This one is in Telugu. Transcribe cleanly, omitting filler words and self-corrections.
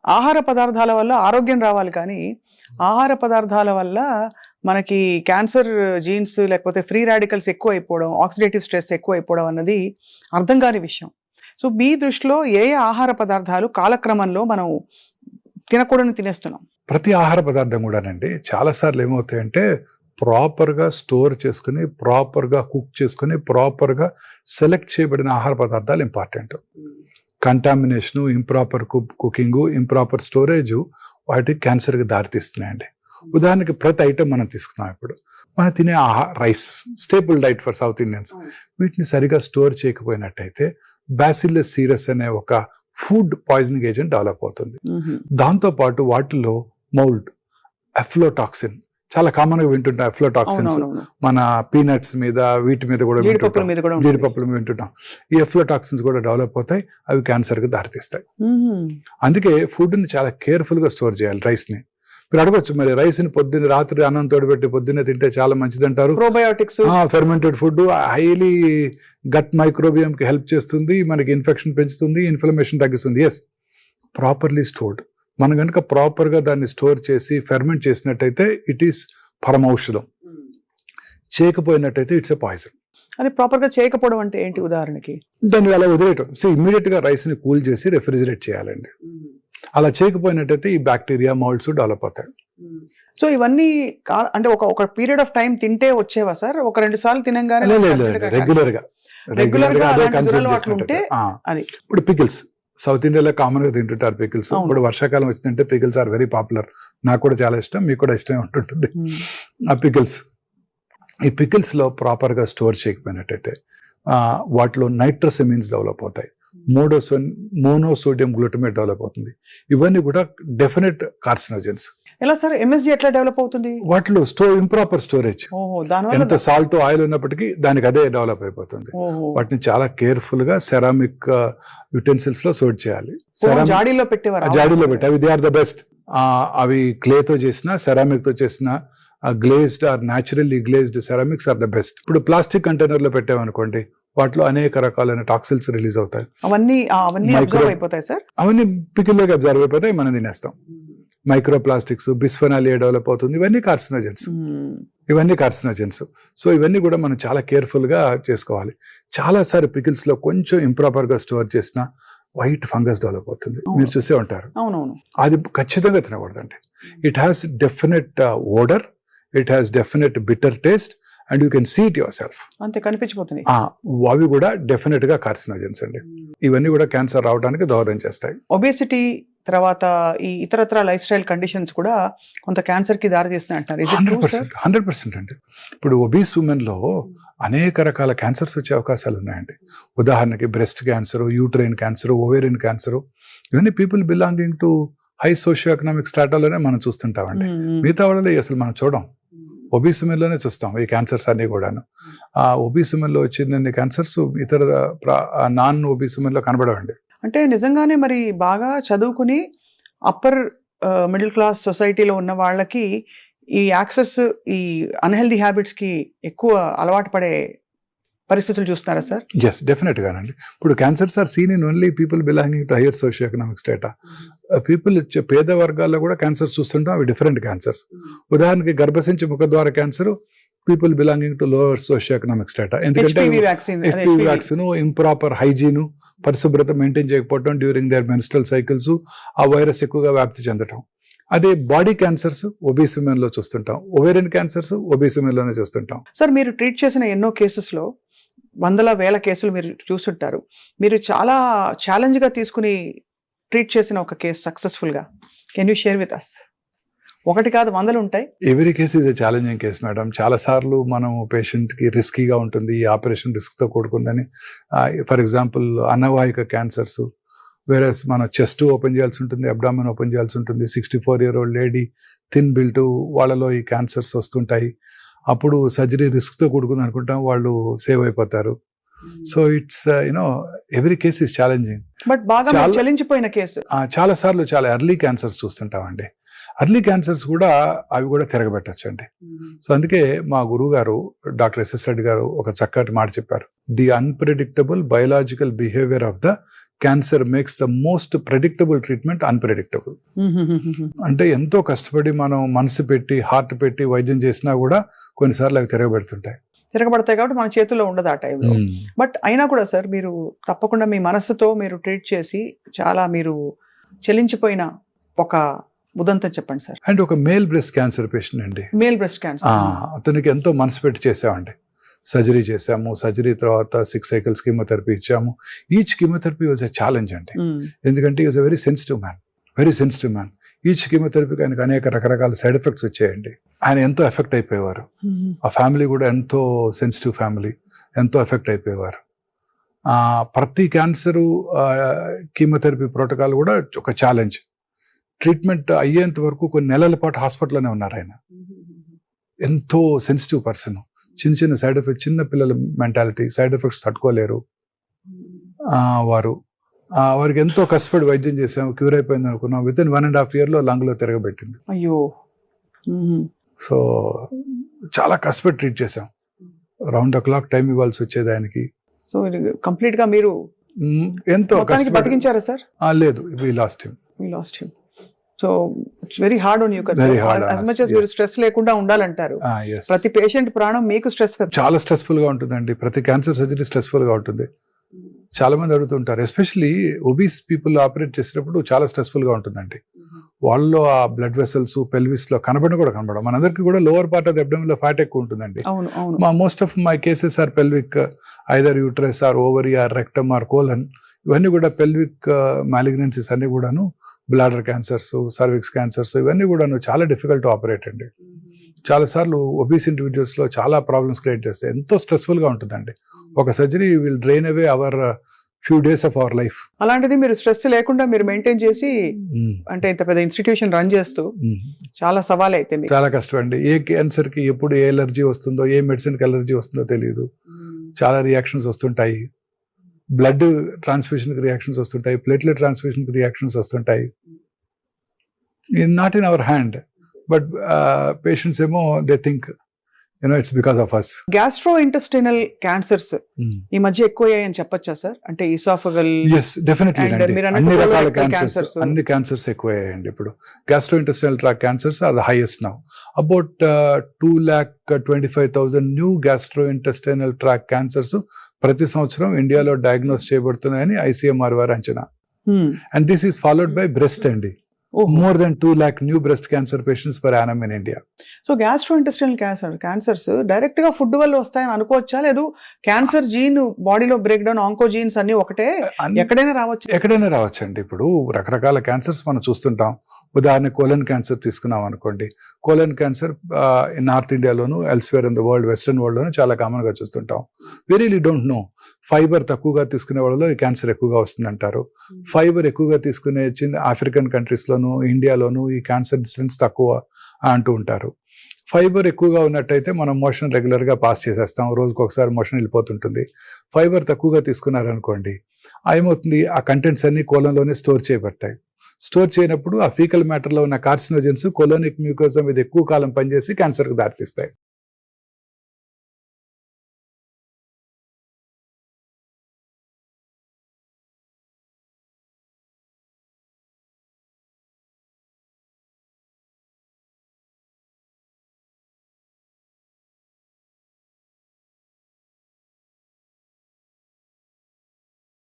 ఆహార పదార్థాల వల్ల ఆరోగ్యం రావాలి కానీ, ఆహార పదార్థాల వల్ల మనకి క్యాన్సర్ జీన్స్ లేకపోతే ఫ్రీ రాడికల్స్ ఎక్కువైపోవడం, ఆక్సిడేటివ్ స్ట్రెస్ ఎక్కువైపోవడం అన్నది అర్థం కాని విషయం. సో, మీ దృష్టిలో ఏ ఆహార పదార్థాలు కాలక్రమంలో మనం తినకూడని తినేస్తున్నాం? ప్రతి ఆహార పదార్థం కూడానండి చాలా సార్లు ఏమవుతాయంటే ప్రాపర్‌గా స్టోర్ చేసుకొని, ప్రాపర్‌గా కుక్ చేసుకొని, ప్రాపర్‌గా సెలెక్ట్ చేయబడిన ఆహార పదార్థాలు important. Contamination, improper cooking, improper storage వాటికి క్యాన్సర్‌కి దారితీస్తున్నాయండి. ఉదాహరణకి ప్రతి ఐటెం మనం తీసుకున్నాం ఇప్పుడు. మనం తినే rice staple diet for south Indians. వీటిని సరిగా స్టోర్ చేయకపోయినట్టయితే బ్యాసిల్లస్ సీరస్ అనే ఒక ఫుడ్ పాయిజనింగ్ ఏజెంట్ డెవలప్ అవుతుంది. దాంతో పాటు వాటిలో మౌల్డ్, అఫ్లోటాక్సిన్ చాలా కామన్ గా వింటుంటాం. అఫ్లోటాక్సిన్స్ మన పీనట్స్ మీద వీటి మీద కూడా జీడిపప్పుల మీద వింటుంటాం. ఈ అఫ్లోటాక్సిన్స్ కూడా డెవలప్ అవుతాయి, అవి క్యాన్సర్ కి దారితీస్తాయి. అందుకే ఫుడ్ ని చాలా కేర్ఫుల్ గా స్టోర్ చేయాలి. రైస్ ని మీరు అడగొచ్చు, మరి రైస్ ని పొద్దున్న రాత్రి అన్నం తోడుపెట్టి పొద్దున్నే తింటే చాలా మంచిది అంటారు. Probiotics, fermented food highly gut microbiome కి హెల్ప్ చేస్తుంది, మనకి ఇన్ఫెక్షన్ పెంచుతుంది, ఇన్ఫ్లమేషన్ తగ్గిస్తుంది. Yes, properly stored. మనం కనుక ప్రాపర్ గా దాన్ని స్టోర్ చేసి ఫెర్మెంట్ చేసినట్టయితే ఇట్ ఈస్ పరమౌషధం. చేయకపోయినట్టయితే ఇట్స్ ఎ పాయిజన్. అది ప్రాపర్ గా చేయకపోవడం అంటే ఏంటి? ఉదాహరణకి దాన్ని అలా వదిలేయటం. సో ఇమ్మీడియట్ గా రైస్ ని కూల్ చేసి రెఫ్రిజిరేట్ చేయాలండి. అలా చేయకపోయినట్టయితే ఈ బ్యాక్టీరియా, మౌల్డ్స్ డెవలప్ అవుతాయి. సో ఇవన్నీ అంటే ఒక పీరియడ్ ఆఫ్ టైం తింటే వచ్చేవా సార్? ఒక 2 సార్లు తినంగానే రెగ్యులర్ గా ఇప్పుడు పికిల్స్ సౌత్ ఇండియాలో కామన్ గా తింటుంటారు పికిల్స్. ఇప్పుడు వర్షాకాలం వచ్చిందంటే పికిల్స్ ఆర్ వెరీ పాపులర్. నాకు కూడా చాలా ఇష్టం, మీకు కూడా ఇష్టమే ఉంటుంటుంది ఆ పికిల్స్. ఈ పికిల్స్ లో ప్రాపర్ గా స్టోర్ చేయకపోయినట్టయితే వాటిలో నైట్రోసెమిన్స్ డెవలప్ అవుతాయి, మోనోసోడియం గ్లూటమేట్ డెవలప్ అవుతుంది. ఇవన్నీ కూడా డెఫినెట్ కార్సినోజెన్స్. ఎలా సార్ ఎంఎస్జీ ఎట్లా డెవలప్ అవుతుంది? వాటిలో ఇంప్రాపర్ స్టోరేజ్. ఎంత సాల్ట్ ఆయిల్ ఉన్నప్పటికీ దానికి అదే డెవలప్ అయిపోతుంది. వాటిని చాలా కేర్ఫుల్ గా సెరామిక్ యుటెన్సిల్స్ లో స్టోర్ చేయాలి. జాడీలో పెట్టేవారు, జాడీలో పెట్టి అవి దే ఆర్ ద బెస్ట్. అవి క్లే తో చేసిన, సెరామిక్ తో చేసిన glazed or naturally glazed ceramics are the best. ఇప్పుడు ప్లాస్టిక్ కంటైనర్ లో పెట్టామనుకోండి, వాటిలో అనేక రకాలైన టాక్సిన్స్ రిలీజ్ అవుతాయి. అవన్నీ అయిపోతాయి సార్, అవన్నీ పికిల్లోకి అబ్జర్వ్ అయిపోతాయి, మనం తినేస్తాం. మైక్రో ప్లాస్టిక్స్, బిస్ఫెనాల్ ఏ డెవలప్ అవుతుంది. ఇవన్నీ కార్సినోజెన్స్. సో ఇవన్నీ కూడా మనం చాలా కేర్ఫుల్ గా చేసుకోవాలి. చాలా సార్లు పికిల్స్ లో కొంచెం ఇంప్రాపర్ గా స్టోర్ చేసిన వైట్ ఫంగస్ డెవలప్ అవుతుంది. మీరు చూసే ఉంటారు. అది ఖచ్చితంగా తినకూడదండి. It has definite odour, it has definite bitter taste and you can see it yourself. అంతే కనిపించిపోతుంది. అవి కూడా డెఫినెట్ గా కార్సినోజెన్స్ అండి. ఇవన్నీ కూడా క్యాన్సర్ రావడానికి దోహదం చేస్తాయి. ఒబేసిటీ తర్వాత ఈ ఇతరత్ర లైఫ్ స్టైల్ కండిషన్స్ కూడా కొంత క్యాన్సర్ కి దారి తీస్తున్నాయి అంటారు. 100% అండి. ఇప్పుడు ఒబీస్ ఉమెన్ లో అనేక రకాల క్యాన్సర్స్ వచ్చే అవకాశాలు ఉన్నాయండి. ఉదాహరణకి breast cancer, uterine cancer, ovarian cancer, ఇవన్నీ people belonging to high socio economic స్ట్రాటాలోనే మనం చూస్తుంటామండి. మిగతా వాళ్ళలో అసలు మనం చూడం, ఒబీస్ ఉమెన్ లోనే చూస్తాం ఈ క్యాన్సర్స్ అన్ని కూడాను. ఆ ఒబీస్ ఉమెన్ లో వచ్చిన క్యాన్సర్స్ ఇతర నాన్ ఒబీస్ ఉమెన్ లో కనబడవండి. అంటే నిజంగానే మరి బాగా చదువుకుని అప్పర్ మిడిల్ క్లాస్ సొసైటీలో ఉన్న వాళ్ళకి ఈ యాక్సెస్, ఈ అన్హెల్దీ హ్యాబిట్స్ కి ఎక్కువ అలవాటు పడే పరిస్థితులు చూస్తున్నారా సార్? ఎస్, డెఫినెట్ గానండి. ఇప్పుడు cancers are seen in only people belonging to higher socio economic strata. People పేద వర్గాల్లో కూడా క్యాన్సర్స్ చూస్తుంటాం, అవి డిఫరెంట్ క్యాన్సర్స్. ఉదాహరణకి గర్భసించి ముఖద్వార cancer people belonging to lower socio economic strata. ఎందుకంటే HPV వ్యాక్సిన్, ఇంప్రాపర్ హైజీన్, పరిశుభ్రత మెయింటైన్ చేయకపోవడం డ్యూరింగ్ దేర్ మెన్స్ట్రల్ సైకిల్స్, ఆ వైరస్ ఎక్కువగా వ్యాప్తి చెందటం. అదే బాడీ క్యాన్సర్స్ ఒబీస్ ఉమెన్ లో చూస్తుంటాం, ఓవేరియన్ క్యాన్సర్స్ ఒబీస్ ఉమెన్ లోనే చూస్తుంటాం. సార్ మీరు ట్రీట్ చేసిన ఎన్నో కేసెస్ లో వందల వేల కేసులు మీరు చూస్తుంటారు. మీరు చాలా ఛాలెంజ్ గా తీసుకుని ట్రీట్ చేసిన ఒక కేసు సక్సెస్ఫుల్ గా can you share with us? ఒకటి కాదు, 100 ఉంటాయి. Every case is a challenging case madam. చాలా సార్లు మనం పేషెంట్ కి రిస్కీగా ఉంటుంది, ఈ ఆపరేషన్ రిస్క్ తో కూడుకుందని. ఫర్ ఎగ్జాంపుల్ అన్నవాహిక క్యాన్సర్స్, వేరస్ మనం చెస్ట్ ఓపెన్ చేయాల్సి ఉంటుంది, అబ్డామిన్ ఓపెన్ చేయాల్సి ఉంటుంది. 64-year-old లేడీ, థిన్ బిల్ట్, వాళ్ళలో ఈ క్యాన్సర్స్ వస్తుంటాయి. అప్పుడు సర్జరీ రిస్క్ తో కూడుకుంది అనుకుంటాం, వాళ్ళు సేవ్ అయిపోతారు. So it's every case is challenging. But బాగా చలించిపోయిన కేసు చాలా సార్లు చాలా ఎర్లీ క్యాన్సర్స్ చూస్తుంటామండి. ఎర్లీ క్యాన్సర్స్ కూడా అవి కూడా తిరగబెట్టచ్చు అండి. సో అందుకే మా గురువు గారు డాక్టర్ ఎస్ఎస్ రెడ్డి గారు ఒక చక్కటి మాట చెప్పారు. The unpredictable biological behaviour of the cancer makes the most predictable treatment unpredictable. అంటే ఎంతో కష్టపడి మనం మనసు పెట్టి హార్ట్ పెట్టి వైద్యం చేసినా కూడా కొన్నిసార్లు అవి తిరగబెడుతుంటాయి. తిరగబడతాయి కాబట్టి మన చేతుల్లో ఉండదు ఆ టైంలో. బట్ అయినా కూడా సార్ మీరు తప్పకుండా మీ మనసుతో మీరు ట్రీట్ చేసి చాలా మీరు చెల్లించిపోయిన ఒక ఉదంతం చెప్పండి సార్. అండ్ ఒక మేల్ బ్రెస్ట్ క్యాన్సర్ పేషెంట్ అండి, మేల్ బ్రెస్ట్ క్యాన్సర్. అతనికి ఎంతో మనసు పెట్టి చేసామండి. సర్జరీ చేసాము, సర్జరీ తర్వాత 6 cycles కీమోథెరపీ ఇచ్చాము. Each chemotherapy was a challenge అండి, ఎందుకంటే is a very sensitive man. Each కీమోథెరపీకి ఆయనకు అనేక రకరకాల సైడ్ ఎఫెక్ట్స్ వచ్చాయండి. ఆయన ఎంతో ఎఫెక్ట్ అయిపోయేవారు. ఆ ఫ్యామిలీ కూడా ఎంతో సెన్సిటివ్ ఫ్యామిలీ, ఎంతో ఎఫెక్ట్ అయిపోయేవారు. ప్రతి క్యాన్సర్ కీమోథెరపీ ప్రోటోకాల్ కూడా ఒక ఛాలెంజ్. ట్రీట్మెంట్ అయ్యేంత వరకు కొన్ని నెలల పాటు హాస్పిటల్లోనే ఉన్నారు ఆయన. ఎంతో సెన్సిటివ్ పర్సన్. చిన్న సైడ్ ఎఫెక్ట్, చిన్న పిల్లల మెంటాలిటీ, సైడ్ ఎఫెక్ట్స్ తట్టుకోలేరు వారికి ఎంతో కష్టపడి వైద్యం చేసాము. క్యూర్ అయిపోయింది అనుకున్నాం. Within 1.5 years లంగ్లో తిరగబెట్టింది. అయ్యో. సో చాలా కష్టపడి ట్రీట్ చేసాం. రౌండ్ ద క్లాక్ టైం ఇవ్వాల్సి వచ్చేది ఆయనకి. సో కంప్లీట్ గా మీరు ఎంతో కష్టపడి బతికించారా సార్? లేదు, we lost him. So it's very hard on you కదా. as much as మీరు స్ట్రెస్ లేకుండా ఉండాలంటారు. ప్రతి పేషెంట్ ప్రాణం మీకు స్ట్రెస్ కదా. చాలా స్ట్రెస్ఫుల్ గా ఉంటుందండి. ప్రతి క్యాన్సర్ సర్జరీ స్ట్రెస్ఫుల్ గా ఉంటుంది. చాలా మంది అడుగుతుంటారు, ఎస్పెషల్లీ ఒబీస్ పీపుల్ ఆపరేట్ చేసేటప్పుడు చాలా స్ట్రెస్ఫుల్ గా ఉంటుందండి. వాళ్ళలో ఆ బ్లడ్ వెసల్స్ పెల్విస్ లో కనబడడం. మనందరికీ కూడా lower part of the abdomen లో ఫ్యాట్ ఎక్కువ ఉంటుందండి. Most of my cases are pelvic, either uterus or ovary or rectum or colon. ఇవన్నీ కూడా పెల్విక్ మాలిగ్నెన్సీస్ అన్ని కూడాను, బ్లాడర్ క్యాన్సర్స్, సర్విక్స్ క్యాన్సర్స్, ఇవన్నీ కూడాను చాలా డిఫికల్ట్ టు ఆపరేట్ అండి. చాలా సార్లు ఒబీస్ ఇండివిజువల్స్ లో చాలా ప్రాబ్లమ్స్ క్రియేట్ చేస్తాయి. ఎంతో స్ట్రెస్ఫుల్ గా ఉంటుందండి. ఒక surgery will drain away our few days of our life. అలాంటిది మీరు స్ట్రెస్ లేకుండా మీరు మెయింటైన్ చేసి, అంటే ఇంత పెద్ద ఇన్స్టిట్యూషన్ రన్ చేస్తూ చాలా సవాల్ అయితే చాలా కష్టం అండి. ఏ క్యాన్సర్ కి ఎప్పుడు ఏ ఎలర్జీ వస్తుందో, ఏ మెడిసిన్ కి ఎలర్జీ వస్తుందో తెలియదు. చాలా రియాక్షన్స్ వస్తుంటాయి. బ్లడ్ ట్రాన్స్ఫ్యూషన్ కి రియాక్షన్స్ వస్తుంటాయి, ప్లేట్లెట్ ట్రాన్స్ఫ్యూషన్ కి రియాక్షన్స్ వస్తుంటాయి. Not in our hand, but patients ఏమో they think it's because of us. Gastrointestinal cancers ఈ మధ్య ఎక్కువయ్యాయని చెప్పొచ్చా సార్? అంటే ఈసాఫగల్. yes definitely అండి. అన్ని రకాల క్యాన్సర్స్, అన్ని క్యాన్సర్స్ ఎక్కువయ్యాయండి ఇప్పుడు. Gastro intestinal tract cancers are the highest now. About 2,25,000 new gastro intestinal tract cancers ప్రతి సంవత్సరం ఇండియాలో డయాగ్నోస్ చేయబడుతున్నాయని ICMR వారి అంచనా. And this is followed by breast అండి. More than 2 lakh new breast cancer patients per annum in India. So gastrointestinal cancers direct గా ఫుడ్ వల్ల వస్తాయని అనుకోవచ్చా? లేదు క్యాన్సర్ జీన్ బాడీలో బ్రేక్ డౌన్, ఆంకో జీన్స్ అన్ని ఒకటే, ఎక్కడైనా రావచ్చు అండి. ఇప్పుడు రకరకాల క్యాన్సర్స్ మనం చూస్తుంటాం. ఉదాహరణ కోలన్ క్యాన్సర్ తీసుకున్నాం అనుకోండి. కోలన్ క్యాన్సర్ నార్త్ ఇండియాలోను, elsewhere in the world, western world లోను చాలా కామన్ గా చూస్తుంటాం. We really don't know. Fibre తక్కువగా తీసుకునే వాళ్ళలో ఈ క్యాన్సర్ ఎక్కువగా వస్తుందంటారు. ఫైబర్ ఎక్కువగా తీసుకునే ఆఫ్రికన్ కంట్రీస్ లోను, ఇండియాలోను ఈ క్యాన్సర్ ఇన్సిడెన్స్ తక్కువ అంటూ ఉంటారు. ఫైబర్ ఎక్కువగా ఉన్నట్టయితే మనం మోషన్ రెగ్యులర్ గా పాస్ చేసేస్తాం, రోజుకి ఒకసారి మోషన్ వెళ్ళిపోతుంటుంది. ఫైబర్ తక్కువగా తీసుకున్నారనుకోండి, ఏమవుతుంది, ఆ కంటెంట్స్ అన్ని కోలంలోనే స్టోర్ చేయబడతాయి. స్టోర్ చేయనప్పుడు ఆ ఫీకల్ మ్యాటర్ లో ఉన్న కార్సినోజన్స్ కోలోనిక్ మ్యూకోజా మీద ఎక్కువ కాలం పనిచేసి క్యాన్సర్ కు దారితీస్తాయి.